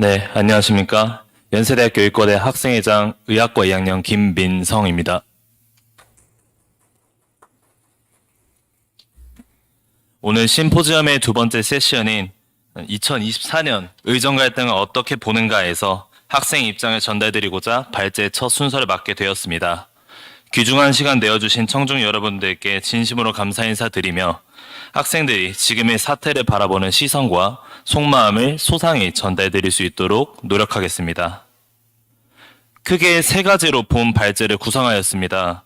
네, 안녕하십니까. 연세대학교 의과대 학생회장 의학과 2학년 김민성입니다. 오늘 심포지엄의 두 번째 세션인 2024년 의정 갈등을 어떻게 보는가에서 학생 입장을 전달드리고자 발제의 첫 순서를 맡게 되었습니다. 귀중한 시간 내어주신 청중 여러분들께 진심으로 감사 인사드리며 학생들이 지금의 사태를 바라보는 시선과 속마음을 소상히 전달드릴 수 있도록 노력하겠습니다. 크게 세 가지로 본 발제를 구성하였습니다.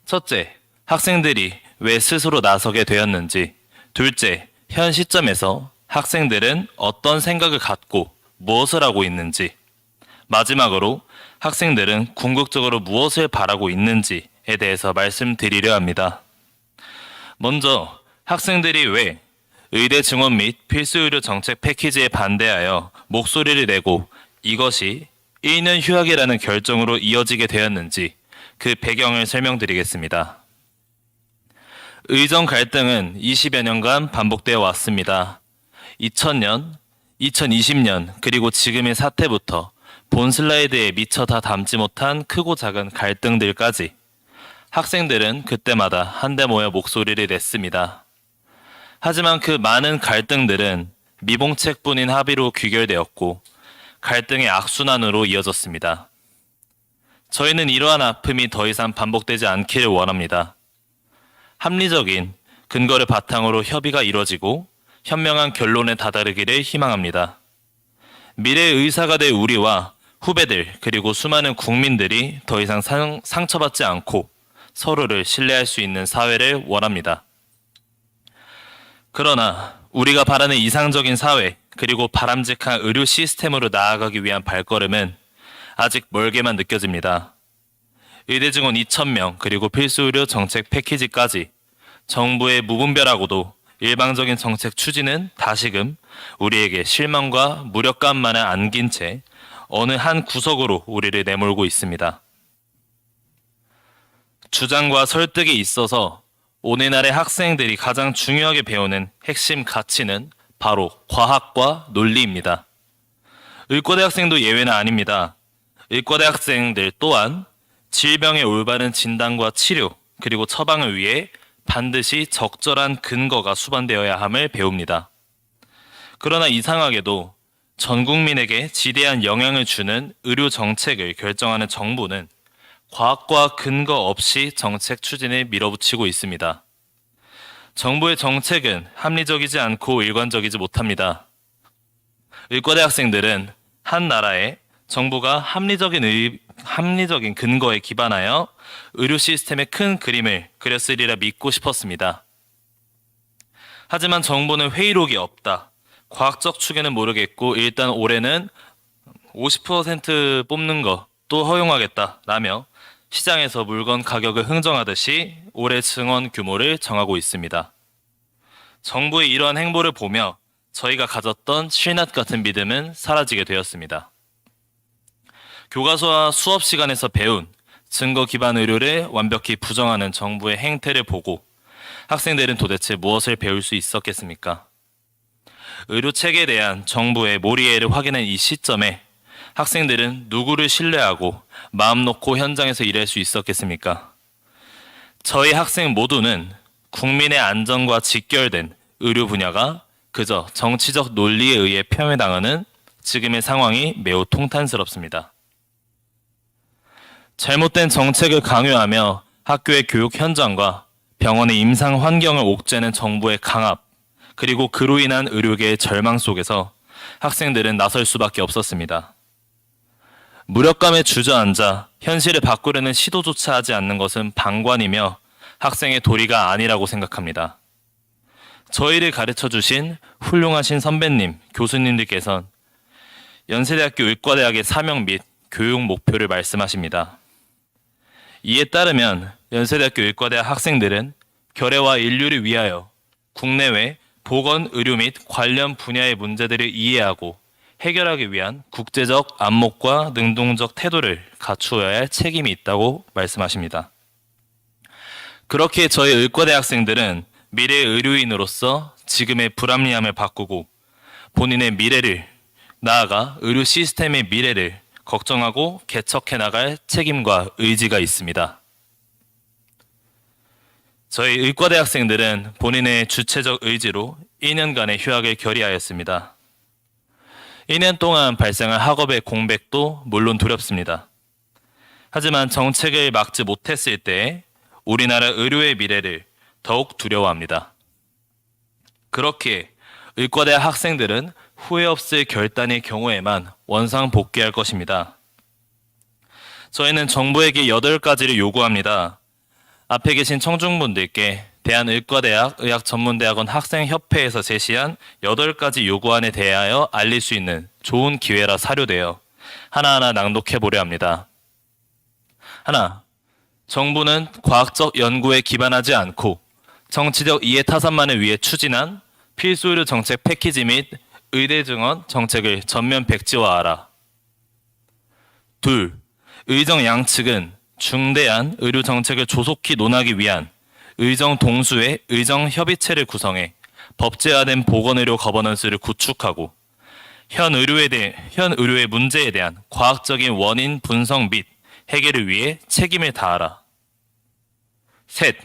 첫째, 학생들이 왜 스스로 나서게 되었는지. 둘째, 현 시점에서 학생들은 어떤 생각을 갖고 무엇을 하고 있는지. 마지막으로 학생들은 궁극적으로 무엇을 바라고 있는지에 대해서 말씀드리려 합니다. 먼저 학생들이 왜 의대 증원 및 필수의료 정책 패키지에 반대하여 목소리를 내고 이것이 1년 휴학이라는 결정으로 이어지게 되었는지 그 배경을 설명드리겠습니다. 의정 갈등은 20여 년간 반복되어 왔습니다. 2000년, 2020년 그리고 지금의 사태부터 본 슬라이드에 미처 다 담지 못한 크고 작은 갈등들까지 학생들은 그때마다 한데 모여 목소리를 냈습니다. 하지만 그 많은 갈등들은 미봉책뿐인 합의로 귀결되었고 갈등의 악순환으로 이어졌습니다. 저희는 이러한 아픔이 더 이상 반복되지 않기를 원합니다. 합리적인 근거를 바탕으로 협의가 이뤄지고 현명한 결론에 다다르기를 희망합니다. 미래의 의사가 될 우리와 후배들 그리고 수많은 국민들이 더 이상 상처받지 않고 서로를 신뢰할 수 있는 사회를 원합니다. 그러나 우리가 바라는 이상적인 사회 그리고 바람직한 의료 시스템으로 나아가기 위한 발걸음은 아직 멀게만 느껴집니다. 의대 증원 2,000명 그리고 필수의료 정책 패키지까지 정부의 무분별하고도 일방적인 정책 추진은 다시금 우리에게 실망과 무력감만을 안긴 채 어느 한 구석으로 우리를 내몰고 있습니다. 주장과 설득에 있어서 오늘날의 학생들이 가장 중요하게 배우는 핵심 가치는 바로 과학과 논리입니다. 의과대 학생도 예외는 아닙니다. 의과대 학생들 또한 질병의 올바른 진단과 치료 그리고 처방을 위해 반드시 적절한 근거가 수반되어야 함을 배웁니다. 그러나 이상하게도 전 국민에게 지대한 영향을 주는 의료 정책을 결정하는 정부는 과학과 근거 없이 정책 추진을 밀어붙이고 있습니다. 정부의 정책은 합리적이지 않고 일관적이지 못합니다. 의과대 학생들은 한 나라의 정부가 합리적인 근거에 기반하여 의료 시스템의 큰 그림을 그렸으리라 믿고 싶었습니다. 하지만 정부는 회의록이 없다. 과학적 추계는 모르겠고 일단 올해는 50% 뽑는 것도 허용하겠다라며 시장에서 물건 가격을 흥정하듯이 올해 증원 규모를 정하고 있습니다. 정부의 이러한 행보를 보며 저희가 가졌던 실낱 같은 믿음은 사라지게 되었습니다. 교과서와 수업 시간에서 배운 증거 기반 의료를 완벽히 부정하는 정부의 행태를 보고 학생들은 도대체 무엇을 배울 수 있었겠습니까? 의료 체계에 대한 정부의 몰이해를 확인한 이 시점에 학생들은 누구를 신뢰하고 마음 놓고 현장에서 일할 수 있었겠습니까? 저희 학생 모두는 국민의 안전과 직결된 의료 분야가 그저 정치적 논리에 의해 폄훼당하는 지금의 상황이 매우 통탄스럽습니다. 잘못된 정책을 강요하며 학교의 교육 현장과 병원의 임상 환경을 옥죄는 정부의 강압, 그리고 그로 인한 의료계의 절망 속에서 학생들은 나설 수밖에 없었습니다. 무력감에 주저앉아 현실을 바꾸려는 시도조차 하지 않는 것은 방관이며 학생의 도리가 아니라고 생각합니다. 저희를 가르쳐 주신 훌륭하신 선배님, 교수님들께서는 연세대학교 의과대학의 사명 및 교육 목표를 말씀하십니다. 이에 따르면 연세대학교 의과대학 학생들은 결의와 인류를 위하여 국내외 보건, 의료 및 관련 분야의 문제들을 이해하고 해결하기 위한 국제적 안목과 능동적 태도를 갖추어야 할 책임이 있다고 말씀하십니다. 그렇게 저희 의과대 학생들은 미래의 의료인으로서 지금의 불합리함을 바꾸고 본인의 미래를 나아가 의료 시스템의 미래를 걱정하고 개척해 나갈 책임과 의지가 있습니다. 저희 의과대 학생들은 본인의 주체적 의지로 2년간의 휴학을 결의하였습니다. 2년 동안 발생한 학업의 공백도 물론 두렵습니다. 하지만 정책을 막지 못했을 때 우리나라 의료의 미래를 더욱 두려워합니다. 그렇기에 의과대 학생들은 후회 없을 결단의 경우에만 원상 복귀할 것입니다. 저희는 정부에게 8가지를 요구합니다. 앞에 계신 청중분들께 대한의과대학 의학전문대학원 학생협회에서 제시한 8가지 요구안에 대하여 알릴 수 있는 좋은 기회라 사료되어 하나하나 낭독해 보려 합니다. 하나, 정부는 과학적 연구에 기반하지 않고 정치적 이해타산만을 위해 추진한 필수 의료 정책 패키지 및 의대 증원 정책을 전면 백지화하라. 둘, 의정 양측은 중대한 의료 정책을 조속히 논하기 위한 의정 동수의 의정 협의체를 구성해 법제화된 보건의료 거버넌스를 구축하고 현 의료의 문제에 대한 과학적인 원인 분석 및 해결을 위해 책임을 다하라. 셋,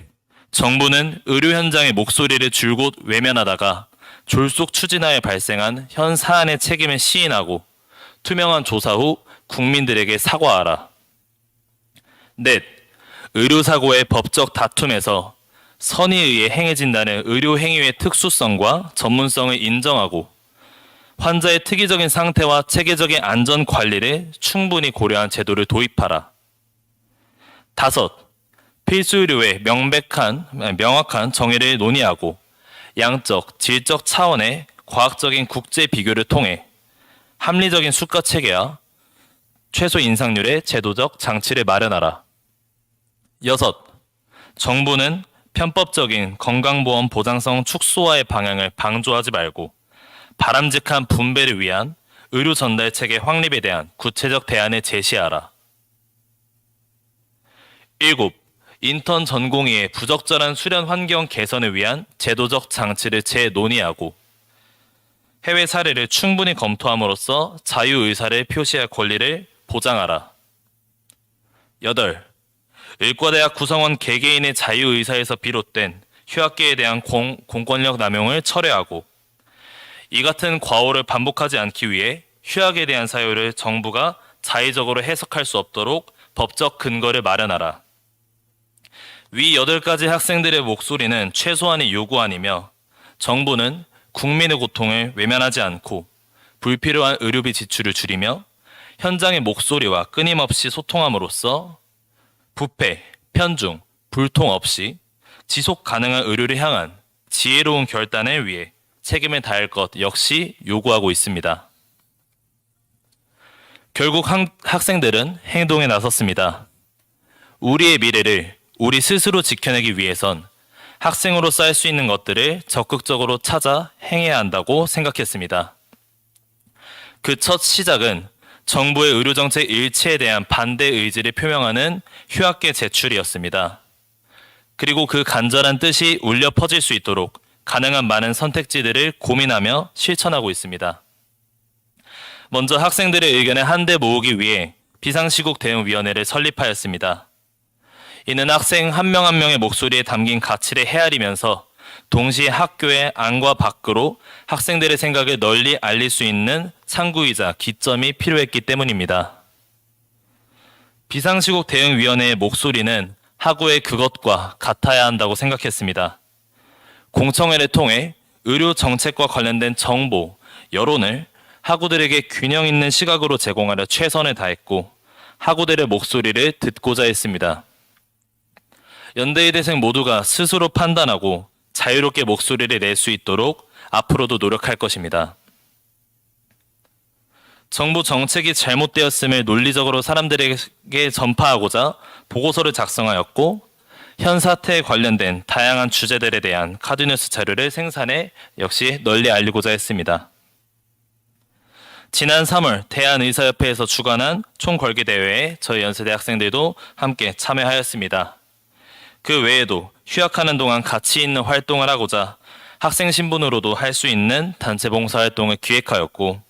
정부는 의료 현장의 목소리를 줄곧 외면하다가 졸속 추진하에 발생한 현 사안의 책임을 시인하고 투명한 조사 후 국민들에게 사과하라. 넷, 의료사고의 법적 다툼에서 선의에 의해 행해진다는 의료행위의 특수성과 전문성을 인정하고 환자의 특이적인 상태와 체계적인 안전관리를 충분히 고려한 제도를 도입하라. 다섯, 필수의료의 명확한 정의를 논의하고 양적, 질적 차원의 과학적인 국제 비교를 통해 합리적인 수가 체계와 최소 인상률의 제도적 장치를 마련하라. 여섯, 정부는 편법적인 건강보험 보장성 축소화의 방향을 방조하지 말고 바람직한 분배를 위한 의료 전달 체계 확립에 대한 구체적 대안을 제시하라. 7. 인턴 전공의의 부적절한 수련 환경 개선을 위한 제도적 장치를 재논의하고 해외 사례를 충분히 검토함으로써 자유의사를 표시할 권리를 보장하라. 8. 의과대학 구성원 개개인의 자유의사에서 비롯된 휴학계에 대한 공권력 남용을 철회하고 이 같은 과오를 반복하지 않기 위해 휴학에 대한 사유를 정부가 자의적으로 해석할 수 없도록 법적 근거를 마련하라. 위 8가지 학생들의 목소리는 최소한의 요구안이며 정부는 국민의 고통을 외면하지 않고 불필요한 의료비 지출을 줄이며 현장의 목소리와 끊임없이 소통함으로써 부패, 편중, 불통 없이 지속 가능한 의료를 향한 지혜로운 결단을 위해 책임을 다할 것 역시 요구하고 있습니다. 결국 학생들은 행동에 나섰습니다. 우리의 미래를 우리 스스로 지켜내기 위해선 학생으로서 할 수 있는 것들을 적극적으로 찾아 행해야 한다고 생각했습니다. 그 첫 시작은 정부의 의료정책 일치에 대한 반대 의지를 표명하는 휴학계 제출이었습니다. 그리고 그 간절한 뜻이 울려 퍼질 수 있도록 가능한 많은 선택지들을 고민하며 실천하고 있습니다. 먼저 학생들의 의견을 한데 모으기 위해 비상시국 대응위원회를 설립하였습니다. 이는 학생 한 명 한 명의 목소리에 담긴 가치를 헤아리면서 동시에 학교의 안과 밖으로 학생들의 생각을 널리 알릴 수 있는 상구이자 기점이 필요했기 때문입니다. 비상시국 대응위원회의 목소리는 학우의 그것과 같아야 한다고 생각했습니다. 공청회를 통해 의료 정책과 관련된 정보, 여론을 학우들에게 균형 있는 시각으로 제공하려 최선을 다했고 학우들의 목소리를 듣고자 했습니다. 연대의대생 모두가 스스로 판단하고 자유롭게 목소리를 낼 수 있도록 앞으로도 노력할 것입니다. 정부 정책이 잘못되었음을 논리적으로 사람들에게 전파하고자 보고서를 작성하였고 현 사태에 관련된 다양한 주제들에 대한 카드뉴스 자료를 생산해 역시 널리 알리고자 했습니다. 지난 3월 대한의사협회에서 주관한 총궐기대회에 저희 연세대 학생들도 함께 참여하였습니다. 그 외에도 휴학하는 동안 가치 있는 활동을 하고자 학생 신분으로도 할 수 있는 단체 봉사활동을 기획하였고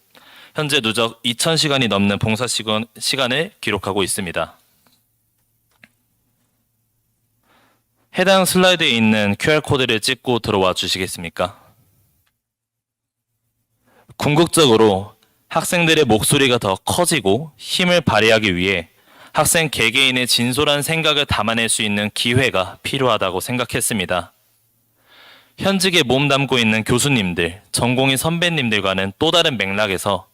현재 누적 2,000시간이 넘는 봉사 시간을 기록하고 있습니다. 해당 슬라이드에 있는 QR코드를 찍고 들어와 주시겠습니까? 궁극적으로 학생들의 목소리가 더 커지고 힘을 발휘하기 위해 학생 개개인의 진솔한 생각을 담아낼 수 있는 기회가 필요하다고 생각했습니다. 현직에 몸담고 있는 교수님들, 전공의 선배님들과는 또 다른 맥락에서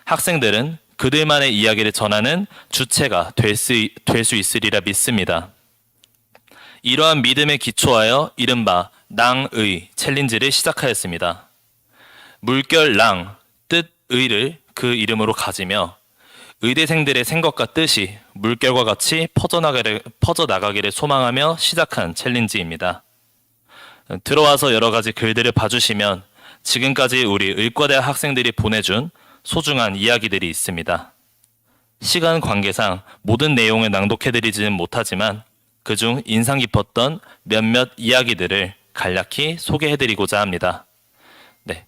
학생들은 그들만의 이야기를 전하는 주체가 될 수 있으리라 믿습니다. 이러한 믿음에 기초하여 이른바 낭의 챌린지를 시작하였습니다. 물결랑, 뜻의를 그 이름으로 가지며 의대생들의 생각과 뜻이 물결과 같이 퍼져나가기를 소망하며 시작한 챌린지입니다. 들어와서 여러 가지 글들을 봐주시면 지금까지 우리 의과대학 학생들이 보내준 소중한 이야기들이 있습니다. 시간 관계상 모든 내용을 낭독해드리지는 못하지만 그중 인상 깊었던 몇몇 이야기들을 간략히 소개해드리고자 합니다. 네,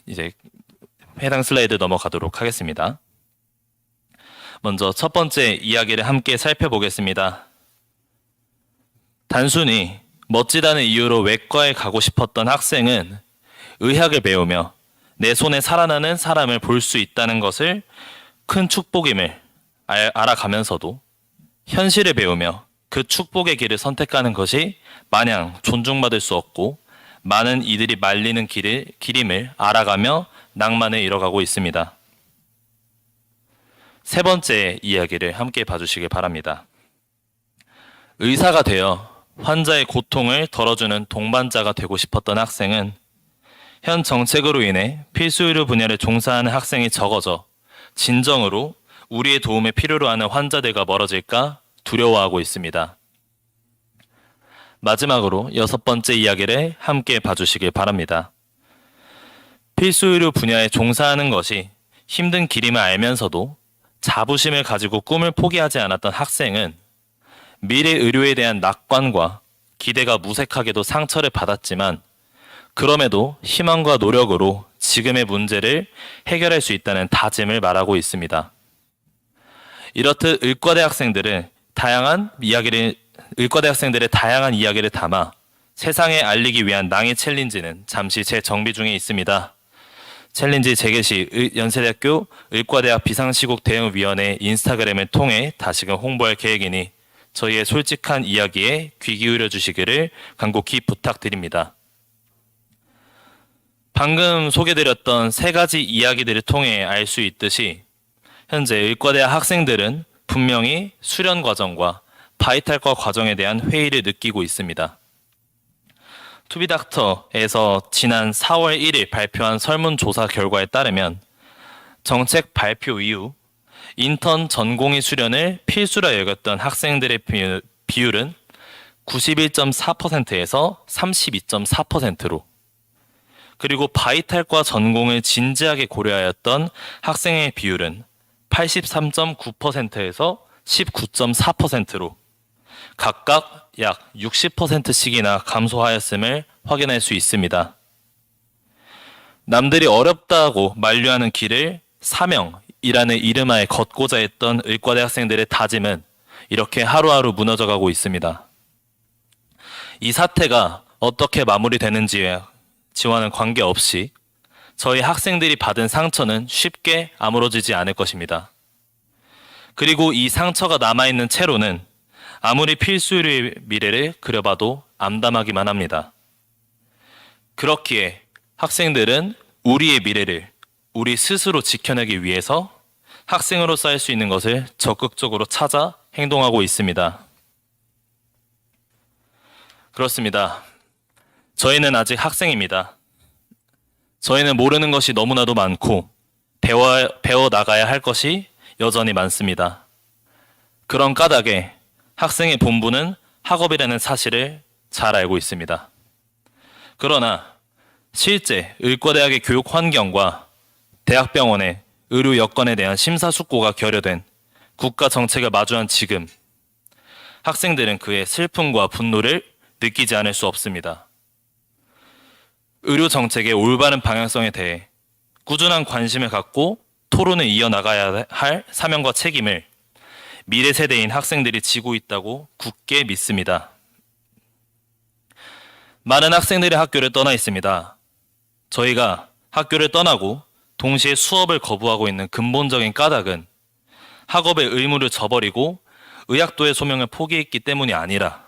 이제 해당 슬라이드 넘어가도록 하겠습니다. 먼저 첫 번째 이야기를 함께 살펴보겠습니다. 단순히 멋지다는 이유로 외과에 가고 싶었던 학생은 의학을 배우며 내 손에 살아나는 사람을 볼 수 있다는 것을 큰 축복임을 알아가면서도 현실을 배우며 그 축복의 길을 선택하는 것이 마냥 존중받을 수 없고 많은 이들이 말리는 길임을 알아가며 낭만을 이뤄가고 있습니다. 세 번째 이야기를 함께 봐주시길 바랍니다. 의사가 되어 환자의 고통을 덜어주는 동반자가 되고 싶었던 학생은 현 정책으로 인해 필수 의료 분야를 종사하는 학생이 적어져 진정으로 우리의 도움을 필요로 하는 환자들과 멀어질까 두려워하고 있습니다. 마지막으로 여섯 번째 이야기를 함께 봐주시길 바랍니다. 필수 의료 분야에 종사하는 것이 힘든 길임을 알면서도 자부심을 가지고 꿈을 포기하지 않았던 학생은 미래 의료에 대한 낙관과 기대가 무색하게도 상처를 받았지만 그럼에도 희망과 노력으로 지금의 문제를 해결할 수 있다는 다짐을 말하고 있습니다. 이렇듯 의과대 학생들의 다양한 이야기를 담아 세상에 알리기 위한 낭의 챌린지는 잠시 재정비 중에 있습니다. 챌린지 재개 시 연세대학교 의과대학 비상시국 대응위원회 인스타그램을 통해 다시금 홍보할 계획이니 저희의 솔직한 이야기에 귀 기울여 주시기를 간곡히 부탁드립니다. 방금 소개드렸던 세 가지 이야기들을 통해 알 수 있듯이 현재 의과대학 학생들은 분명히 수련 과정과 바이탈과 과정에 대한 회의를 느끼고 있습니다. 투비닥터에서 지난 4월 1일 발표한 설문조사 결과에 따르면 정책 발표 이후 인턴 전공의 수련을 필수라 여겼던 학생들의 비율은 91.4%에서 32.4%로 그리고 바이탈과 전공을 진지하게 고려하였던 학생의 비율은 83.9%에서 19.4%로 각각 약 60%씩이나 감소하였음을 확인할 수 있습니다. 남들이 어렵다고 만류하는 길을 사명이라는 이름하에 걷고자 했던 의과대 학생들의 다짐은 이렇게 하루하루 무너져가고 있습니다. 이 사태가 어떻게 마무리되는지와는 관계없이 저희 학생들이 받은 상처는 쉽게 아물어지지 않을 것입니다. 그리고 이 상처가 남아있는 채로는 아무리 필수의 미래를 그려봐도 암담하기만 합니다. 그렇기에 학생들은 우리의 미래를 우리 스스로 지켜내기 위해서 학생으로서 할 수 있는 것을 적극적으로 찾아 행동하고 있습니다. 그렇습니다. 저희는 아직 학생입니다. 저희는 모르는 것이 너무나도 많고 배워 나가야 할 것이 여전히 많습니다. 그런 까닭에 학생의 본분은 학업이라는 사실을 잘 알고 있습니다. 그러나 실제 의과대학의 교육 환경과 대학병원의 의료 여건에 대한 심사숙고가 결여된 국가 정책을 마주한 지금 학생들은 그의 슬픔과 분노를 느끼지 않을 수 없습니다. 의료 정책의 올바른 방향성에 대해 꾸준한 관심을 갖고 토론을 이어나가야 할 사명과 책임을 미래 세대인 학생들이 지고 있다고 굳게 믿습니다. 많은 학생들이 학교를 떠나 있습니다. 저희가 학교를 떠나고 동시에 수업을 거부하고 있는 근본적인 까닭은 학업의 의무를 저버리고 의학도의 소명을 포기했기 때문이 아니라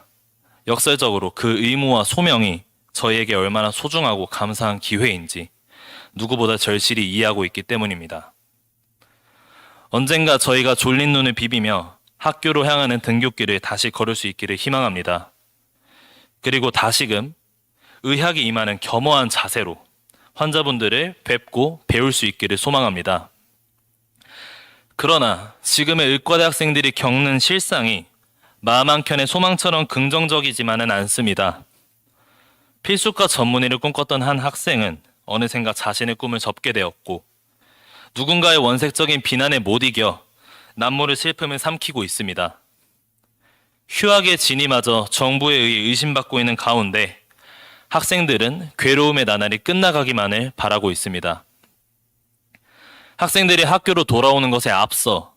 역설적으로 그 의무와 소명이 저희에게 얼마나 소중하고 감사한 기회인지 누구보다 절실히 이해하고 있기 때문입니다. 언젠가 저희가 졸린 눈을 비비며 학교로 향하는 등굣길을 다시 걸을 수 있기를 희망합니다. 그리고 다시금 의학이 임하는 겸허한 자세로 환자분들을 뵙고 배울 수 있기를 소망합니다. 그러나 지금의 의과대 학생들이 겪는 실상이 마음 한켠의 소망처럼 긍정적이지만은 않습니다. 필수과 전문의를 꿈꿨던 한 학생은 어느샌가 자신의 꿈을 접게 되었고 누군가의 원색적인 비난에 못 이겨 남모를 슬픔을 삼키고 있습니다. 휴학의 진위마저 정부에 의해 의심받고 있는 가운데 학생들은 괴로움의 나날이 끝나가기만을 바라고 있습니다. 학생들이 학교로 돌아오는 것에 앞서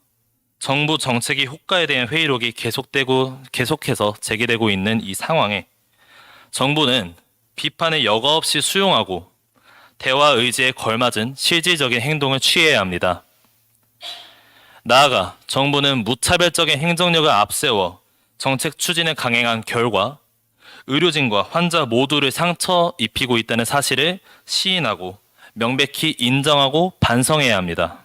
정부 정책이 효과에 대한 회의록이 계속해서 제기되고 있는 이 상황에 정부는 비판을 여과 없이 수용하고 대화 의지에 걸맞은 실질적인 행동을 취해야 합니다. 나아가 정부는 무차별적인 행정력을 앞세워 정책 추진을 강행한 결과 의료진과 환자 모두를 상처 입히고 있다는 사실을 시인하고 명백히 인정하고 반성해야 합니다.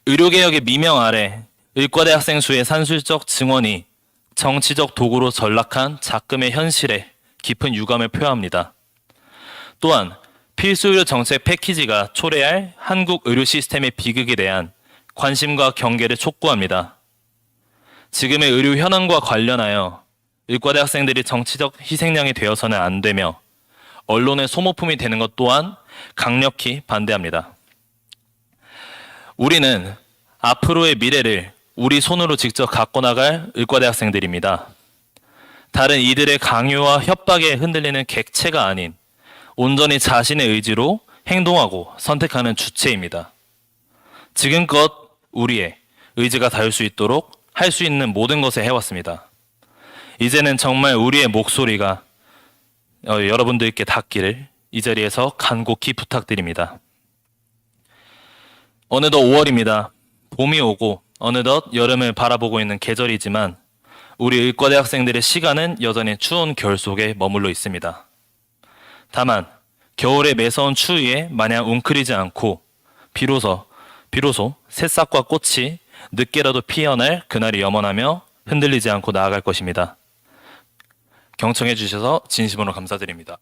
의료개혁의 미명 아래 의과대 학생 수의 산술적 증언이 정치적 도구로 전락한 작금의 현실에 깊은 유감을 표합니다. 또한 필수의료 정책 패키지가 초래할 한국 의료 시스템의 비극에 대한 관심과 경계를 촉구합니다. 지금의 의료 현황과 관련하여 의과대 학생들이 정치적 희생양이 되어서는 안 되며 언론의 소모품이 되는 것 또한 강력히 반대합니다. 우리는 앞으로의 미래를 우리 손으로 직접 갖고 나갈 의과대 학생들입니다. 다른 이들의 강요와 협박에 흔들리는 객체가 아닌 온전히 자신의 의지로 행동하고 선택하는 주체입니다. 지금껏 우리의 의지가 닿을 수 있도록 할 수 있는 모든 것을 해왔습니다. 이제는 정말 우리의 목소리가 여러분들께 닿기를 이 자리에서 간곡히 부탁드립니다. 어느덧 5월입니다. 봄이 오고 어느덧 여름을 바라보고 있는 계절이지만 우리 의과대 학생들의 시간은 여전히 추운 겨울 속에 머물러 있습니다. 다만 겨울의 매서운 추위에 마냥 웅크리지 않고 비로소 새싹과 꽃이 늦게라도 피어날 그날이 염원하며 흔들리지 않고 나아갈 것입니다. 경청해 주셔서 진심으로 감사드립니다.